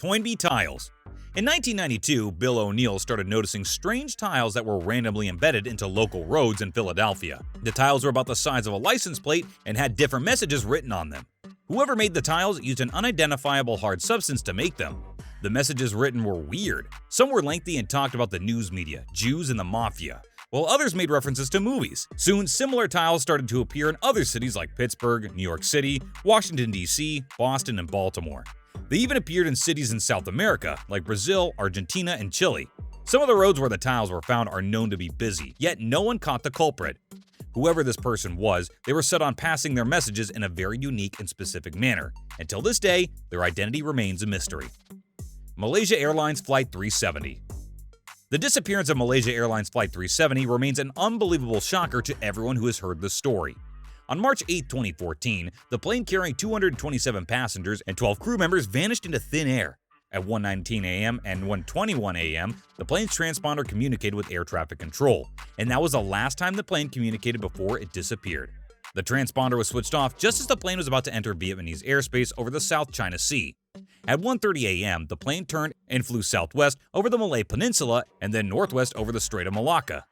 Toynbee tiles. In 1992, Bill O'Neill started noticing strange tiles that were randomly embedded into local roads in Philadelphia. The tiles were about the size of a license plate and had different messages written on them. Whoever made the tiles used an unidentifiable hard substance to make them. The messages written were weird. Some were lengthy and talked about the news media, Jews, and the mafia, while others made references to movies. Soon, similar tiles started to appear in other cities like Pittsburgh, New York City, Washington, D.C., Boston, and Baltimore. They even appeared in cities in South America, like Brazil, Argentina, and Chile. Some of the roads where the tiles were found are known to be busy, yet no one caught the culprit. Whoever this person was, they were set on passing their messages in a very unique and specific manner. Until this day, their identity remains a mystery. Malaysia Airlines Flight 370. The disappearance of Malaysia Airlines Flight 370 remains an unbelievable shocker to everyone who has heard the story. On March 8, 2014, the plane carrying 227 passengers and 12 crew members vanished into thin air. At 1:19 a.m. and 1:21 a.m., the plane's transponder communicated with air traffic control, and that was the last time the plane communicated before it disappeared. The transponder was switched off just as the plane was about to enter Vietnamese airspace over the South China Sea. At 1:30 a.m., the plane turned and flew southwest over the Malay Peninsula and then northwest over the Strait of Malacca.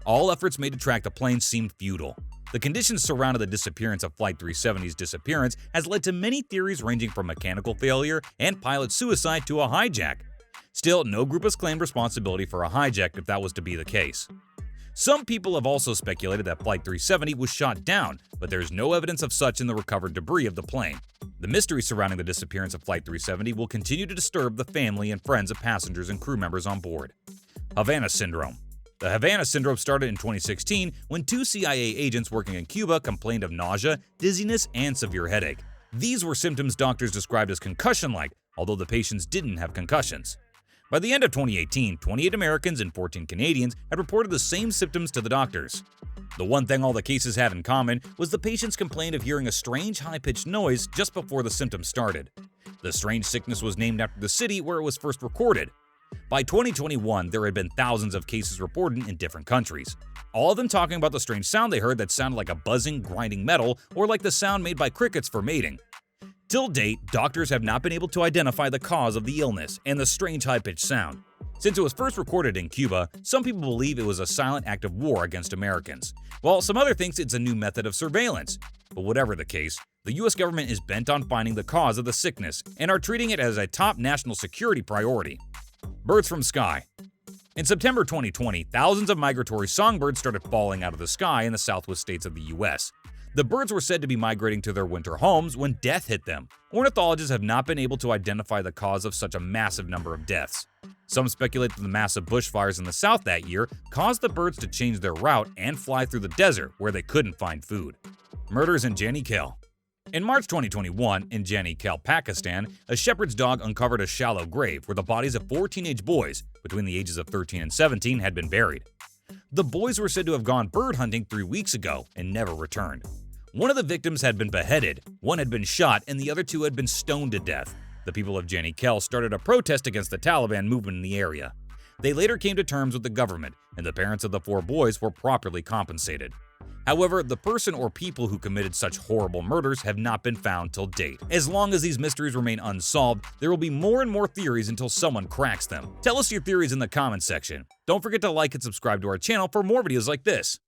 All efforts made to track the plane seemed futile. The conditions surrounding the disappearance of Flight 370's disappearance has led to many theories ranging from mechanical failure and pilot suicide to a hijack. Still, no group has claimed responsibility for a hijack if that was to be the case. Some people have also speculated that Flight 370 was shot down, but there is no evidence of such in the recovered debris of the plane. The mystery surrounding the disappearance of Flight 370 will continue to disturb the family and friends of passengers and crew members on board. Havana Syndrome. The Havana Syndrome started in 2016 when 2 CIA agents working in Cuba complained of nausea, dizziness, and severe headache. These were symptoms doctors described as concussion-like, although the patients didn't have concussions. By the end of 2018, 28 Americans and 14 Canadians had reported the same symptoms to the doctors. The one thing all the cases had in common was the patients complained of hearing a strange high-pitched noise just before the symptoms started. The strange sickness was named after the city where it was first recorded. By 2021, there had been thousands of cases reported in different countries, all of them talking about the strange sound they heard that sounded like a buzzing, grinding metal or like the sound made by crickets for mating. Till date, doctors have not been able to identify the cause of the illness and the strange high-pitched sound. Since it was first recorded in Cuba, some people believe it was a silent act of war against Americans, while some other think it's a new method of surveillance. But whatever the case, the US government is bent on finding the cause of the sickness and are treating it as a top national security priority. Birds from sky. In September 2020, thousands of migratory songbirds started falling out of the sky in the southwest states of the US. The birds were said to be migrating to their winter homes when death hit them. Ornithologists have not been able to identify the cause of such a massive number of deaths. Some speculate that the massive bushfires in the south that year caused the birds to change their route and fly through the desert where they couldn't find food. Murders in Jani Khel. In March 2021, in Jani Khel, Pakistan, a shepherd's dog uncovered a shallow grave where the bodies of 4 teenage boys, between the ages of 13 and 17, had been buried. The boys were said to have gone bird hunting 3 weeks ago and never returned. One of the victims had been beheaded, one had been shot, and the other 2 had been stoned to death. The people of Jani Khel started a protest against the Taliban movement in the area. They later came to terms with the government, and the parents of the 4 boys were properly compensated. However, the person or people who committed such horrible murders have not been found till date. As long as these mysteries remain unsolved, there will be more and more theories until someone cracks them. Tell us your theories in the comments section. Don't forget to like and subscribe to our channel for more videos like this.